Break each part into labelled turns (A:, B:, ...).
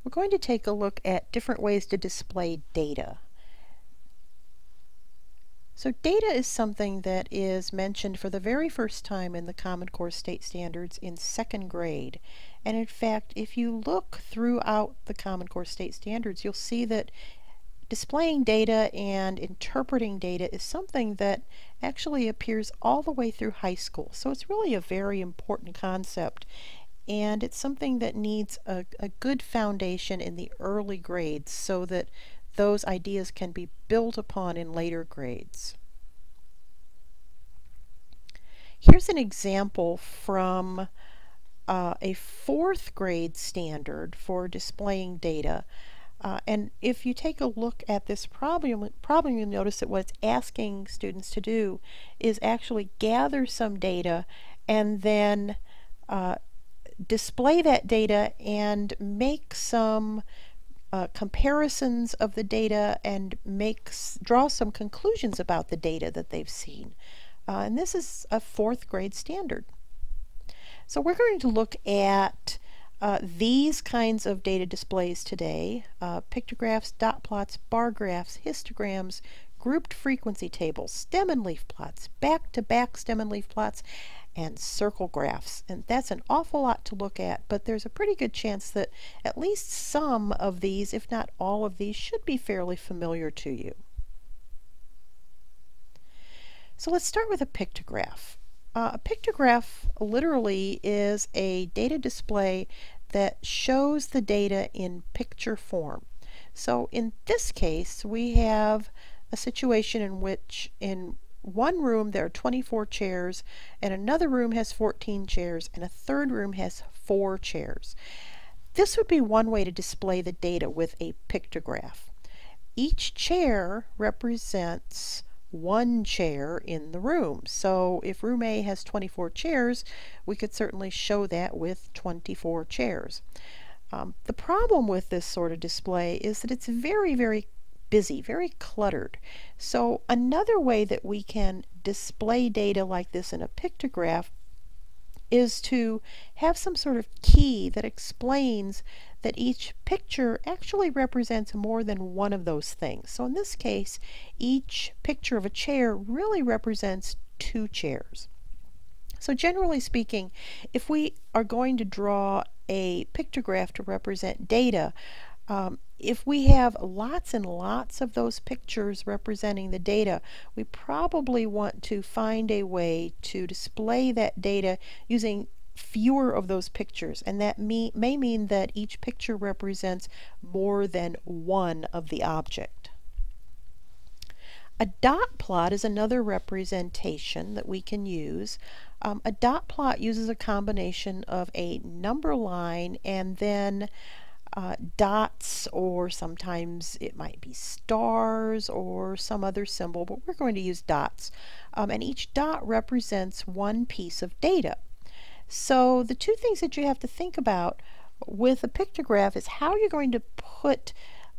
A: we're going to take a look at different ways to display data. So data is something that is mentioned for the very first time in the Common Core State Standards in 2nd grade. And in fact, if you look throughout the Common Core State Standards, you'll see that displaying data and interpreting data is something that actually appears all the way through high school. So it's really a very important concept, and it's something that needs a good foundation in the early grades so that those ideas can be built upon in later grades. Here's an example from a 4th grade standard for displaying data. And if you take a look at this problem, you'll notice that what it's asking students to do is actually gather some data and then display that data and make some comparisons of the data and draw some conclusions about the data that they've seen. And this is a 4th grade standard. So we're going to look at these kinds of data displays today: pictographs, dot plots, bar graphs, histograms, grouped frequency tables, stem and leaf plots, back-to-back stem and leaf plots, and circle graphs. And that's an awful lot to look at, but there's a pretty good chance that at least some of these, if not all of these, should be fairly familiar to you. So let's start with a pictograph. A pictograph literally is a data display that shows the data in picture form. So in this case, we have a situation in which in one room there are 24 chairs, and another room has 14 chairs, and a third room has 4 chairs. This would be one way to display the data with a pictograph. Each chair represents one chair in the room. So if room A has 24 chairs, we could certainly show that with 24 chairs. The problem with this sort of display is that it's very, very busy, very cluttered. So another way that we can display data like this in a pictograph is to have some sort of key that explains that each picture actually represents more than one of those things. So in this case, each picture of a chair really represents 2 chairs. So generally speaking, if we are going to draw a pictograph to represent data, if we have lots and lots of those pictures representing the data, we probably want to find a way to display that data using fewer of those pictures, and that may mean that each picture represents more than one of the object. A dot plot is another representation that we can use. A dot plot uses a combination of a number line and then dots, or sometimes it might be stars or some other symbol, but we're going to use dots. And each dot represents one piece of data. So the two things that you have to think about with a pictograph is how you're going to put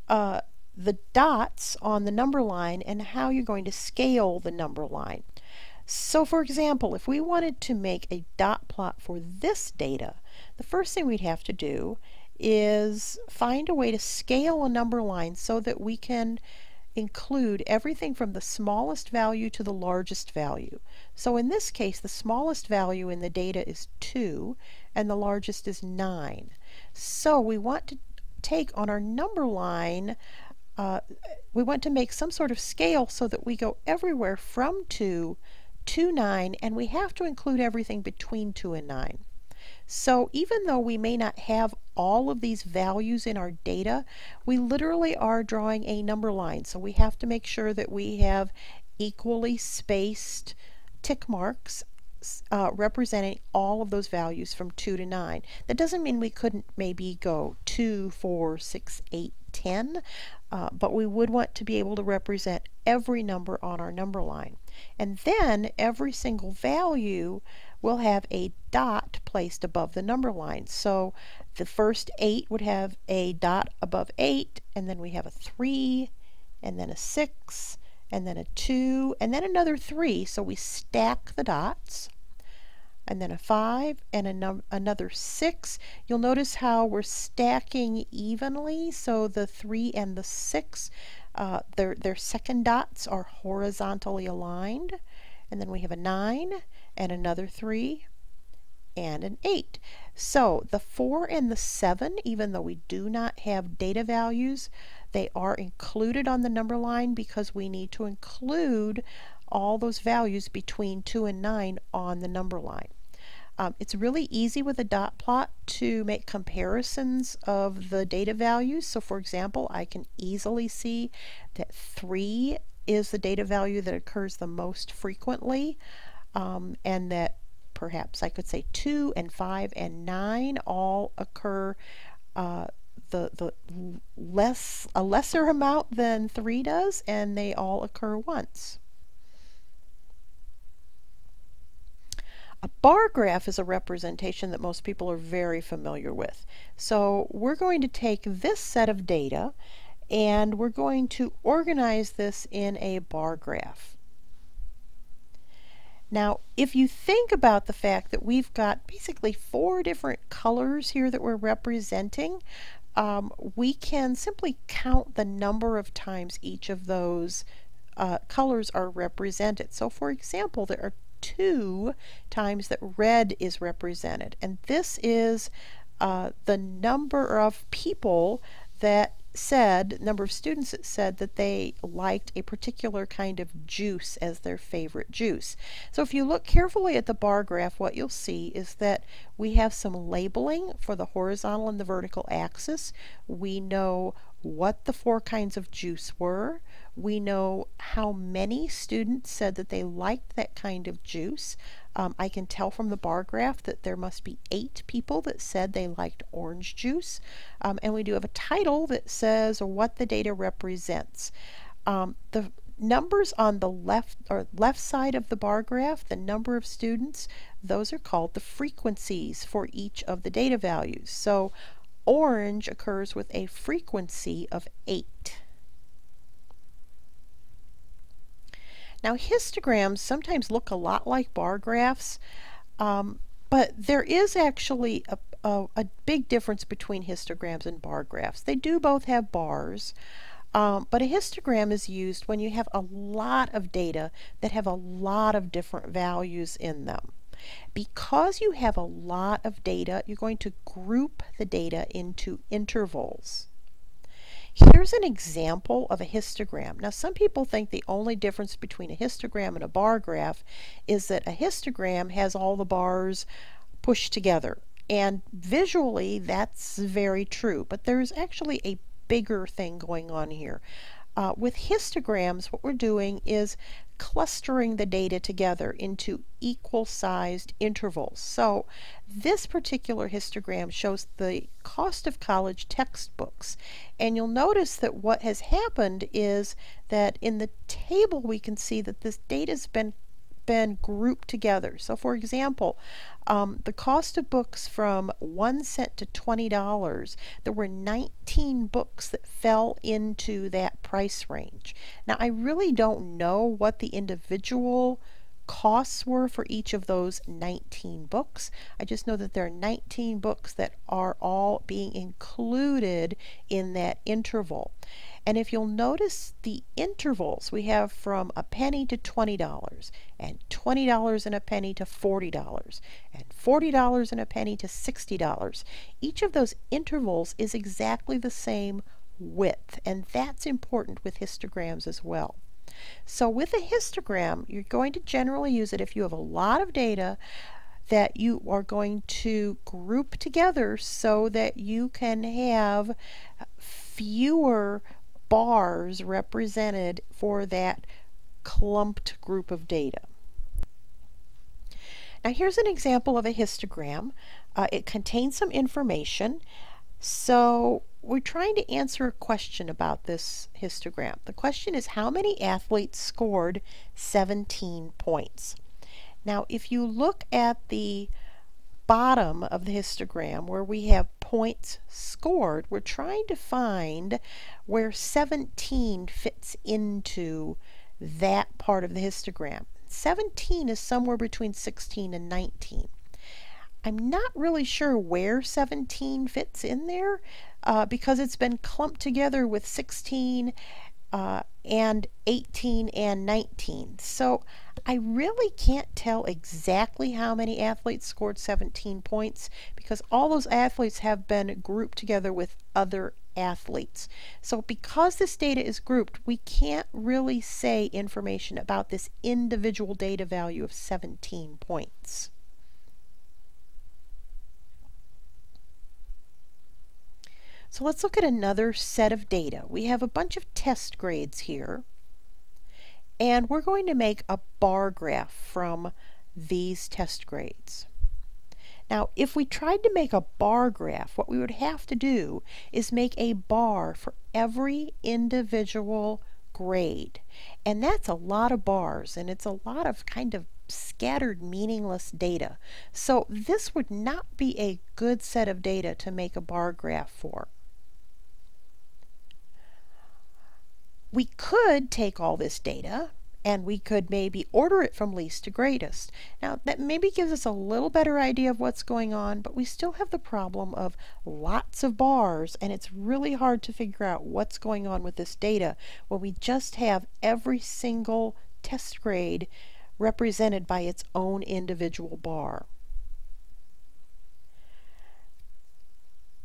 A: the dots on the number line and how you're going to scale the number line. So for example, if we wanted to make a dot plot for this data, the first thing we'd have to do is find a way to scale a number line so that we can include everything from the smallest value to the largest value. So in this case, the smallest value in the data is 2 and the largest is 9. So we want to take on our number line, we want to make some sort of scale so that we go everywhere from 2 to 9, and we have to include everything between 2 and 9. So even though we may not have all of these values in our data, we literally are drawing a number line. So we have to make sure that we have equally spaced tick marks representing all of those values from 2 to 9. That doesn't mean we couldn't maybe go 2, 4, 6, 8, 10, but we would want to be able to represent every number on our number line. And then every single value will have a dot placed above the number line. So the first 8 would have a dot above 8, and then we have a 3, and then a 6, and then a 2, and then another 3. So we stack the dots. and then a 5, and another 6. You'll notice how we're stacking evenly, so the 3 and the 6, their second dots are horizontally aligned. And then we have a 9, and another 3, and an 8. So the 4 and the 7, even though we do not have data values, they are included on the number line because we need to include all those values between 2 and 9 on the number line. It's really easy with a dot plot to make comparisons of the data values. So for example, I can easily see that 3 is the data value that occurs the most frequently, and that perhaps I could say 2 and 5 and 9 all occur a lesser amount than 3 does, and they all occur once. A bar graph is a representation that most people are very familiar with. So we're going to take this set of data and we're going to organize this in a bar graph. Now, if you think about the fact that we've got basically 4 different colors here that we're representing, we can simply count the number of times each of those colors are represented. So for example, there are 2 times that red is represented, and this is the number of people that said, number of students that said that they liked a particular kind of juice as their favorite juice. So if you look carefully at the bar graph, what you'll see is that we have some labeling for the horizontal and the vertical axis. We know what the 4 kinds of juice were. We know how many students said that they liked that kind of juice. I can tell from the bar graph that there must be 8 people that said they liked orange juice. And we do have a title that says what the data represents. The numbers on the left side of the bar graph, the number of students, those are called the frequencies for each of the data values. So orange occurs with a frequency of 8. Now histograms sometimes look a lot like bar graphs, but there is actually a big difference between histograms and bar graphs. They do both have bars, but a histogram is used when you have a lot of data that have a lot of different values in them. Because you have a lot of data, you're going to group the data into intervals. Here's an example of a histogram. Now some people think the only difference between a histogram and a bar graph is that a histogram has all the bars pushed together. And visually that's very true, but there's actually a bigger thing going on here. With histograms, what we're doing is clustering the data together into equal-sized intervals. So this particular histogram shows the cost of college textbooks, and you'll notice that what has happened is that in the table we can see that this data has been grouped together. So for example, the cost of books from 1 cent to $20, there were 19 books that fell into that price range. Now I really don't know what the individual costs were for each of those 19 books. I just know that there are 19 books that are all being included in that interval. And if you'll notice the intervals, we have from a penny to $20, and $20 and a penny to $40, and $40 and a penny to $60. Each of those intervals is exactly the same width, and that's important with histograms as well. So with a histogram, you're going to generally use it if you have a lot of data that you are going to group together so that you can have fewer bars represented for that clumped group of data. Now here's an example of a histogram. It contains some information. So we're trying to answer a question about this histogram. The question is, how many athletes scored 17 points? Now if you look at the bottom of the histogram where we have points scored, we're trying to find where 17 fits into that part of the histogram. 17 is somewhere between 16 and 19. I'm not really sure where 17 fits in there because it's been clumped together with 16 and 18 and 19. So I really can't tell exactly how many athletes scored 17 points because all those athletes have been grouped together with other athletes. So because this data is grouped, we can't really say information about this individual data value of 17 points. So let's look at another set of data. We have a bunch of test grades here, and we're going to make a bar graph from these test grades. Now, if we tried to make a bar graph, what we would have to do is make a bar for every individual grade. And that's a lot of bars, and it's a lot of kind of scattered, meaningless data. So this would not be a good set of data to make a bar graph for. We could take all this data and we could maybe order it from least to greatest. Now that maybe gives us a little better idea of what's going on, but we still have the problem of lots of bars, and it's really hard to figure out what's going on with this data when we just have every single test grade represented by its own individual bar.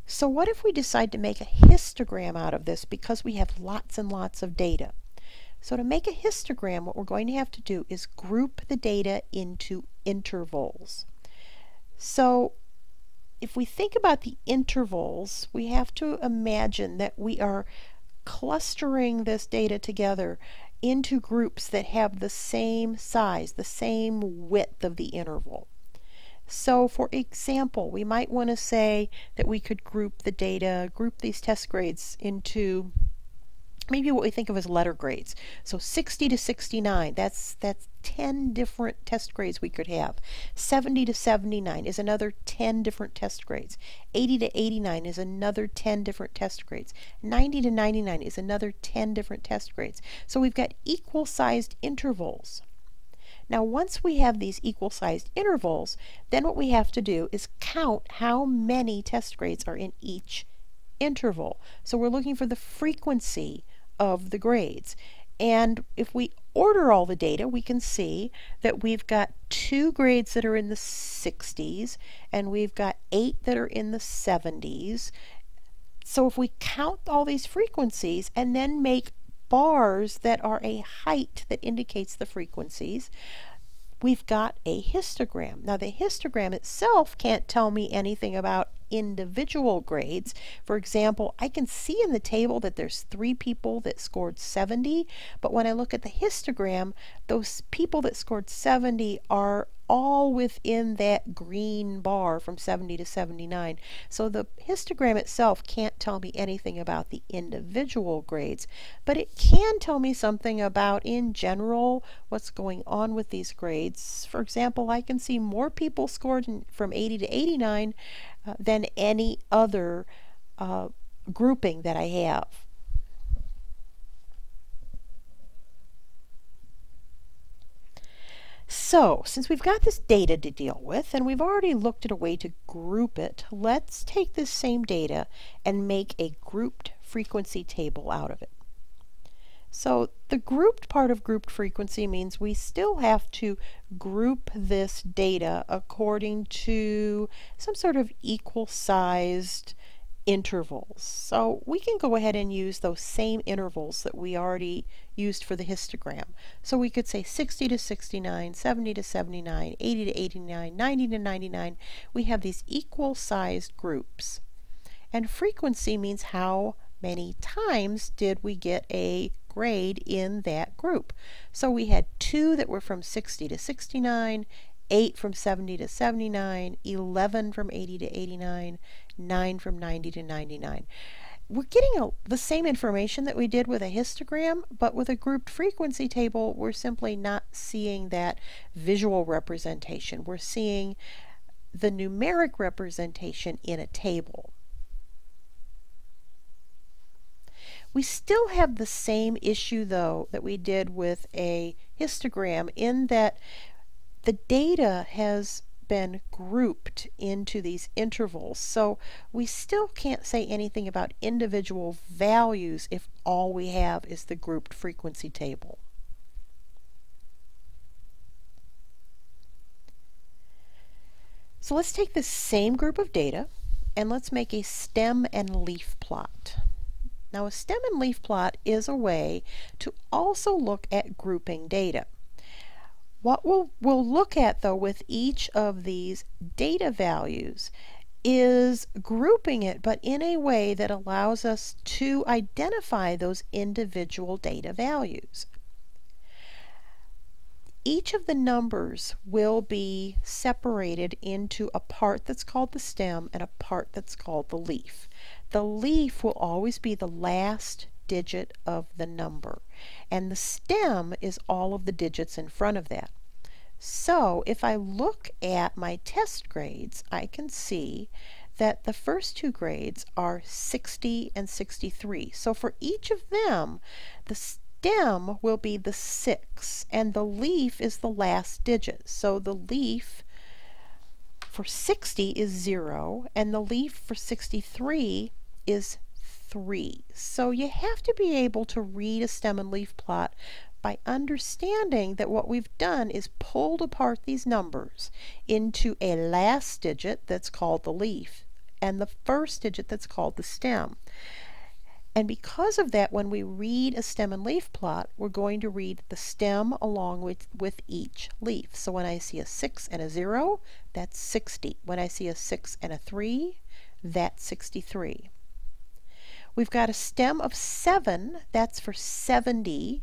A: So what if we decide to make a histogram out of this because we have lots and lots of data? So to make a histogram, what we're going to have to do is group the data into intervals. So if we think about the intervals, we have to imagine that we are clustering this data together into groups that have the same size, the same width of the interval. So for example, we might want to say that we could group the data, group these test grades into maybe what we think of as letter grades. So 60 to 69, that's 10 different test grades we could have. 70 to 79 is another 10 different test grades. 80 to 89 is another 10 different test grades. 90 to 99 is another 10 different test grades. So we've got equal-sized intervals. Now once we have these equal-sized intervals, then what we have to do is count how many test grades are in each interval. So we're looking for the frequency of the grades. And if we order all the data, we can see that we've got 2 grades that are in the 60s, and we've got 8 that are in the 70s. So if we count all these frequencies and then make bars that are a height that indicates the frequencies, we've got a histogram. Now the histogram itself can't tell me anything about individual grades. For example, I can see in the table that there's 3 people that scored 70, but when I look at the histogram, those people that scored 70 are all within that green bar from 70 to 79. So the histogram itself can't tell me anything about the individual grades, but it can tell me something about, in general, what's going on with these grades. For example, I can see more people scored from 80 to 89 than any other grouping that I have. So, since we've got this data to deal with, and we've already looked at a way to group it, let's take this same data and make a grouped frequency table out of it. So, the grouped part of grouped frequency means we still have to group this data according to some sort of equal-sized intervals. So we can go ahead and use those same intervals that we already used for the histogram. So we could say 60 to 69, 70 to 79, 80 to 89, 90 to 99. We have these equal-sized groups. And frequency means how many times did we get a grade in that group. So we had 2 that were from 60 to 69, 8 from 70 to 79, 11 from 80 to 89, 9 from 90 to 99. We're getting the same information that we did with a histogram, but with a grouped frequency table, we're simply not seeing that visual representation. We're seeing the numeric representation in a table. We still have the same issue, though, that we did with a histogram in that the data has been grouped into these intervals. So we still can't say anything about individual values if all we have is the grouped frequency table. So let's take this same group of data and let's make a stem and leaf plot. Now a stem and leaf plot is a way to also look at grouping data. What we'll look at though with each of these data values is grouping it, but in a way that allows us to identify those individual data values. Each of the numbers will be separated into a part that's called the stem and a part that's called the leaf. The leaf will always be the last digit of the number, and the stem is all of the digits in front of that. So if I look at my test grades, I can see that the first two grades are 60 and 63. So for each of them, the stem will be the 6 and the leaf is the last digit. So the leaf for 60 is 0 and the leaf for 63 is 3. So you have to be able to read a stem and leaf plot by understanding that what we've done is pulled apart these numbers into a last digit that's called the leaf and the first digit that's called the stem. And because of that, when we read a stem and leaf plot, we're going to read the stem along with each leaf. So when I see a 6 and a 0, that's 60. When I see a 6 and a 3, that's 63. We've got a stem of 7, that's for 70.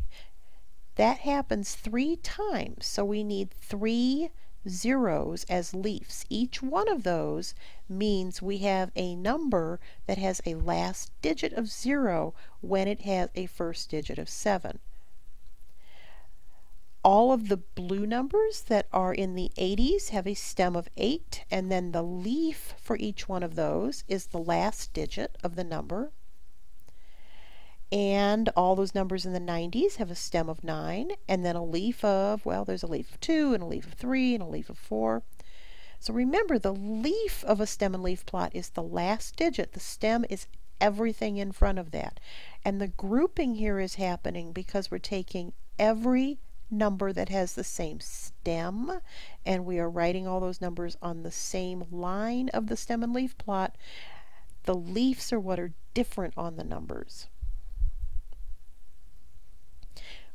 A: That happens 3 times, so we need 3 zeros as leaves. Each one of those means we have a number that has a last digit of 0 when it has a first digit of 7. All of the blue numbers that are in the 80s have a stem of 8, and then the leaf for each one of those is the last digit of the number. And all those numbers in the 90s have a stem of 9, and then a leaf of, well, there's a leaf of 2, and a leaf of 3, and a leaf of 4. So remember, the leaf of a stem and leaf plot is the last digit. The stem is everything in front of that. And the grouping here is happening because we're taking every number that has the same stem, and we are writing all those numbers on the same line of the stem and leaf plot. The leaves are what are different on the numbers.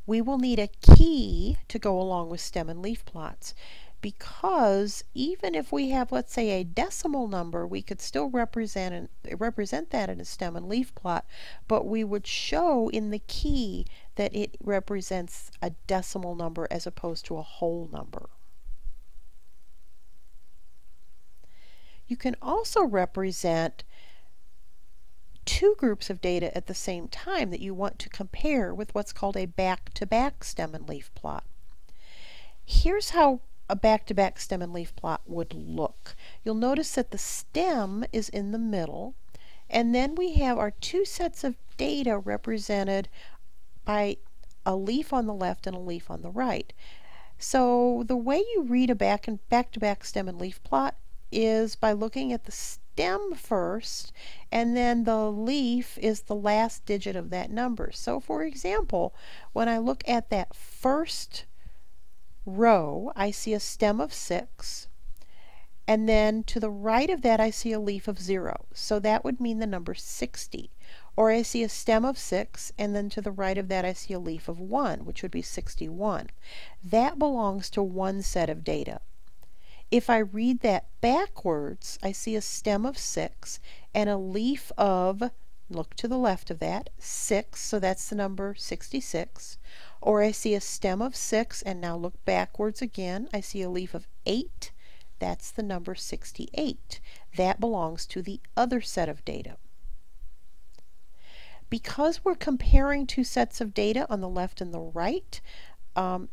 A: We will need a key to go along with stem and leaf plots, because even if we have, let's say, a decimal number, we could still represent that in a stem and leaf plot, but we would show in the key that it represents a decimal number as opposed to a whole number. You can also represent two groups of data at the same time that you want to compare with what's called a back-to-back stem and leaf plot. Here's how a back-to-back stem and leaf plot would look. You'll notice that the stem is in the middle, and then we have our two sets of data represented by a leaf on the left and a leaf on the right. So the way you read a back-to-back stem and leaf plot is by looking at the stem first, and then the leaf is the last digit of that number. So for example, when I look at that first row, I see a stem of 6, and then to the right of that I see a leaf of 0. So that would mean the number 60. Or I see a stem of 6, and then to the right of that I see a leaf of 1, which would be 61. That belongs to one set of data. If I read that backwards, I see a stem of 6 and a leaf of, look to the left of that, 6, so that's the number 66. Or I see a stem of 6, and now look backwards again, I see a leaf of 8, that's the number 68. That belongs to the other set of data. Because we're comparing two sets of data on the left and the right,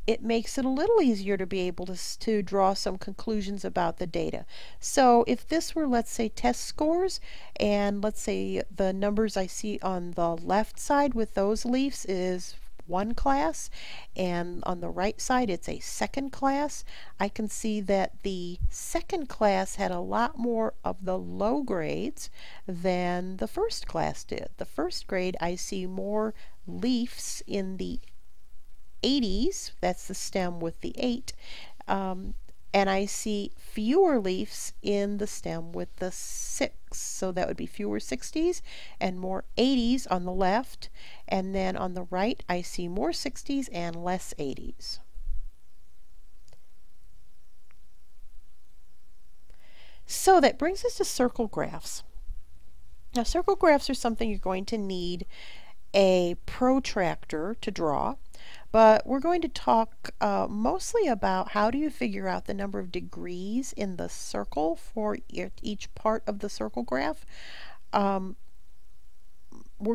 A: it makes it a little easier to be able to draw some conclusions about the data. So if this were, let's say, test scores, and let's say the numbers I see on the left side with those leaves is one class, and on the right side it's a second class. I can see that the second class had a lot more of the low grades than the first class did. The first grade, I see more leaves in the 80s, that's the stem with the 8, and I see fewer leaves in the stem with the 6. So that would be fewer 60s and more 80s on the left. And then on the right, I see more 60s and less 80s. So that brings us to circle graphs. Now, circle graphs are something you're going to need a protractor to draw. But we're going to talk mostly about how do you figure out the number of degrees in the circle for each part of the circle graph. We're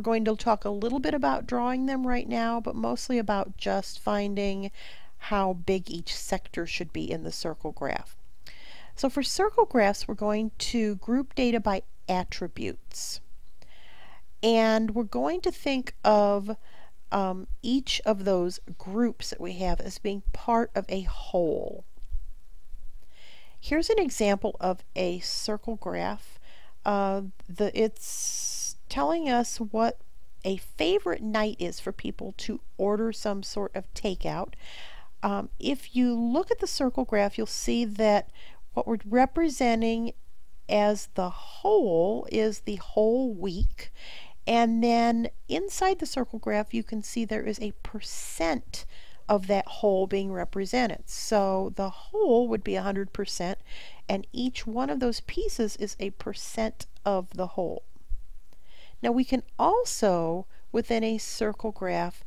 A: going to talk a little bit about drawing them right now, but mostly about just finding how big each sector should be in the circle graph. So for circle graphs, we're going to group data by attributes. And we're going to think of each of those groups that we have as being part of a whole. Here's an example of a circle graph. It's telling us what a favorite night is for people to order some sort of takeout. If you look at the circle graph, you'll see that what we're representing as the whole is the whole week. And then inside the circle graph, you can see there is a percent of that whole being represented. So the whole would be 100%, and each one of those pieces is a percent of the whole. Now we can also, within a circle graph,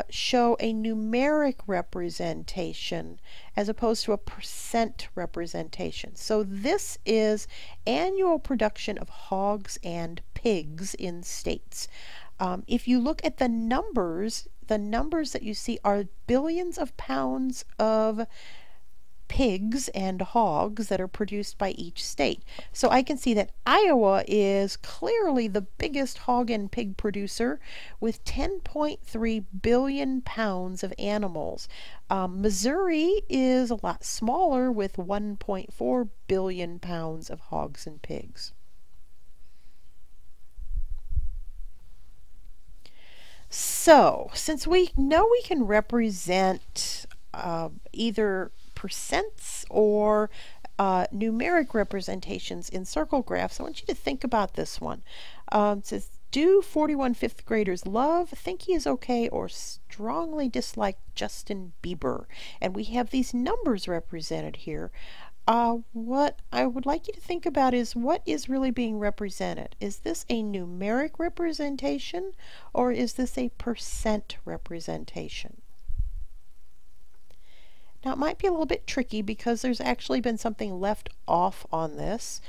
A: show a numeric representation as opposed to a percent representation. So this is annual production of hogs and pigs in states. If you look at the numbers that you see are billions of pounds of pigs and hogs that are produced by each state. So I can see that Iowa is clearly the biggest hog and pig producer with 10.3 billion pounds of animals. Missouri is a lot smaller with 1.4 billion pounds of hogs and pigs. So, since we know we can represent either percents or numeric representations in circle graphs, I want you to think about this one. It says, do 41 fifth graders love, think he is okay, or strongly dislike Justin Bieber? And we have these numbers represented here. What I would like you to think about is what is really being represented. Is this a numeric representation or is this a percent representation? Now it might be a little bit tricky because there's actually been something left off on this.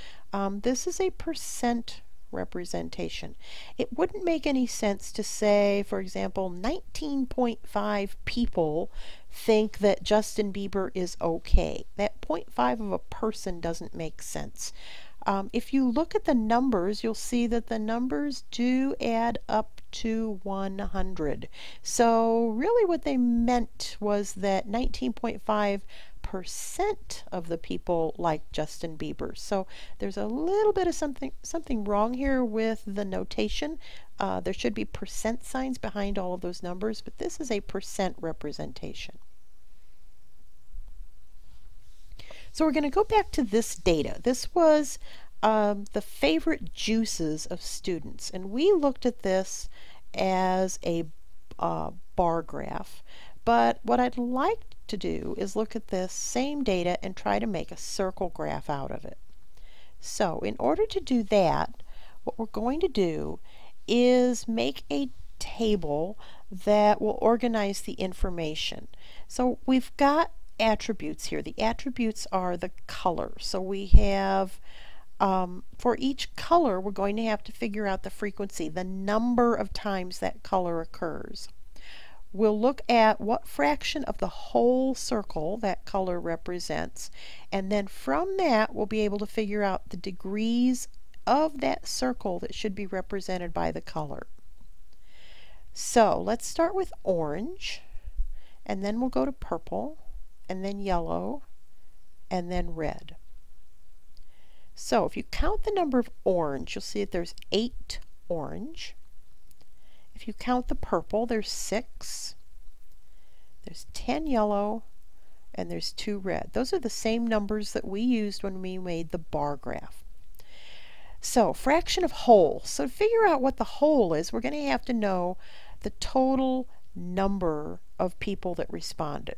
A: This is a percent representation. It wouldn't make any sense to say, for example, 19.5 people think that Justin Bieber is okay. That 0.5 of a person doesn't make sense. If you look at the numbers, you'll see that the numbers do add up to 100. So really what they meant was that 19.5% of the people like Justin Bieber. So there's a little bit of something wrong here with the notation. There should be percent signs behind all of those numbers, but this is a percent representation. So we're going to go back to this data. This was the favorite juices of students, and we looked at this as a bar graph. But what I'd like to do is look at this same data and try to make a circle graph out of it. So in order to do that, what we're going to do is make a table that will organize the information. So we've got attributes here. The attributes are the color. So we have, for each color, we're going to have to figure out the frequency, the number of times that color occurs. We'll look at what fraction of the whole circle that color represents, and then from that we'll be able to figure out the degrees of that circle that should be represented by the color. So let's start with orange, and then we'll go to purple, and then yellow, and then red. So if you count the number of orange, you'll see that there's 8 orange. If you count the purple, there's 6. There's 10 yellow, and there's 2 red. Those are the same numbers that we used when we made the bar graph. So fraction of whole. So to figure out what the whole is, we're going to have to know the total number of people that responded.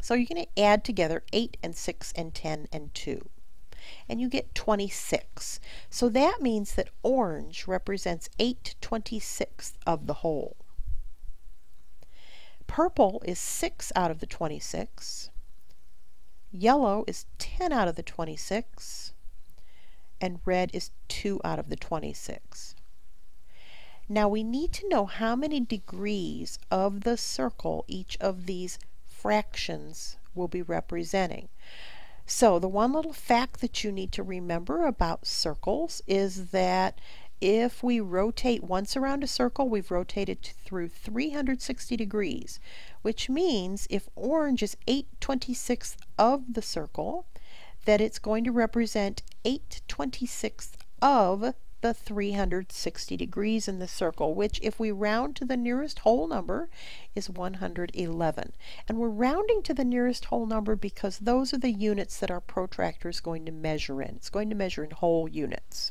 A: So you're going to add together 8 and 6 and 10 and 2. And you get 26. So that means that orange represents 8/26 of the whole. Purple is 6 out of the 26. Yellow is 10 out of the 26. And red is 2 out of the 26. Now we need to know how many degrees of the circle each of these fractions will be representing. So the one little fact that you need to remember about circles is that if we rotate once around a circle, we've rotated through 360 degrees, which means if orange is 8/26 of the circle, that it's going to represent 8/26 of the 360 degrees in the circle, which if we round to the nearest whole number is 111. And we're rounding to the nearest whole number because those are the units that our protractor is going to measure in. It's going to measure in whole units.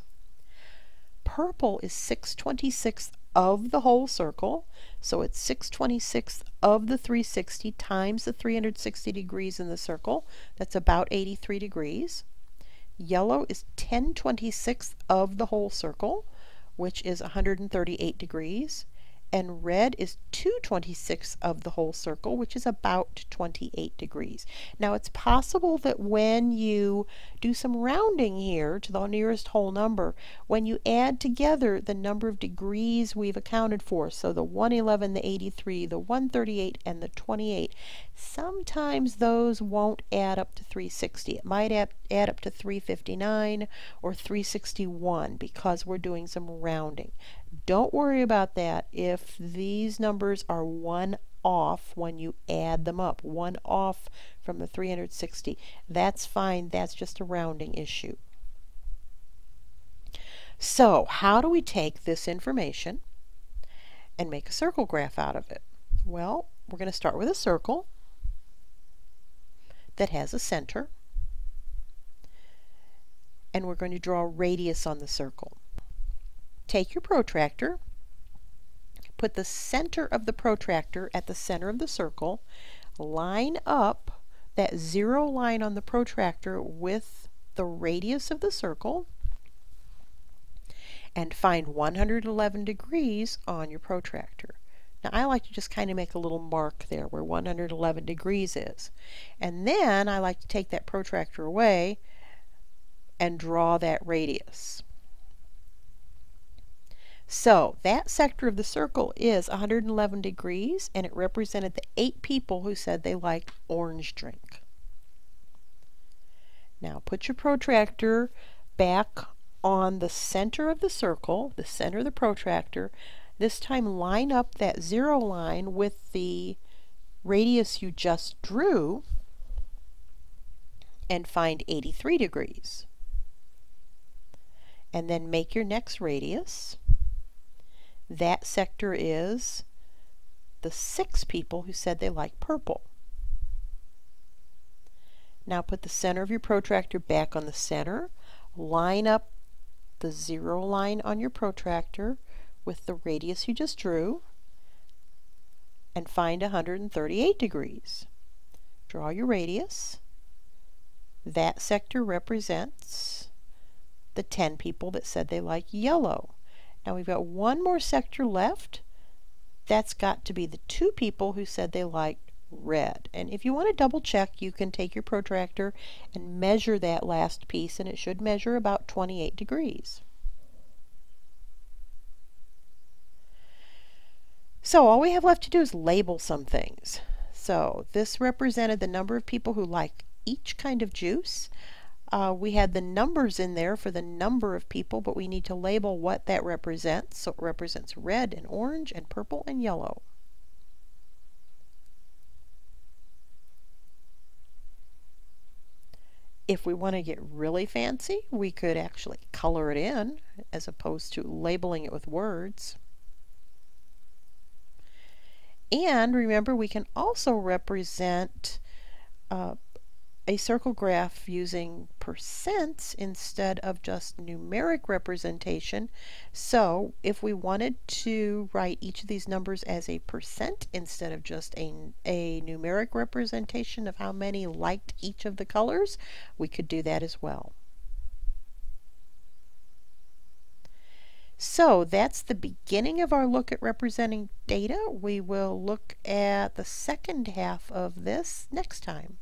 A: Purple is 6/26 of the whole circle, so it's 6/26 of the 360 times the 360 degrees in the circle. That's about 83 degrees. Yellow is 10/26 of the whole circle, which is 138 degrees. And red is 2/26 of the whole circle, which is about 28 degrees. Now it's possible that when you do some rounding here to the nearest whole number, when you add together the number of degrees we've accounted for, so the 111, the 83, the 138, and the 28, sometimes those won't add up to 360. It might add up to 359 or 361 because we're doing some rounding. Don't worry about that if these numbers are one off when you add them up. One off from the 360. That's fine. That's just a rounding issue. So how do we take this information and make a circle graph out of it? Well, we're going to start with a circle that has a center. And we're going to draw a radius on the circle. Take your protractor, put the center of the protractor at the center of the circle, line up that 0 line on the protractor with the radius of the circle, and find 111 degrees on your protractor. Now I like to just kind of make a little mark there where 111 degrees is. And then I like to take that protractor away and draw that radius. So that sector of the circle is 111 degrees, and it represented the 8 people who said they liked orange drink. Now put your protractor back on the center of the circle, the center of the protractor. This time line up that 0 line with the radius you just drew and find 83 degrees. And then make your next radius. That sector is the 6 people who said they like purple. Now put the center of your protractor back on the center. Line up the 0 line on your protractor with the radius you just drew and find 138 degrees. Draw your radius. That sector represents the 10 people that said they like yellow. Now we've got one more sector left. That's got to be the 2 people who said they liked red. And if you want to double check, you can take your protractor and measure that last piece, and it should measure about 28 degrees. So all we have left to do is label some things. So this represented the number of people who like each kind of juice. We had the numbers in there for the number of people, but we need to label what that represents. So it represents red and orange and purple and yellow. If we want to get really fancy, we could actually color it in as opposed to labeling it with words. And remember, we can also represent a circle graph using percents instead of just numeric representation. So if we wanted to write each of these numbers as a percent instead of just a numeric representation of how many liked each of the colors, we could do that as well. So that's the beginning of our look at representing data. We will look at the second half of this next time.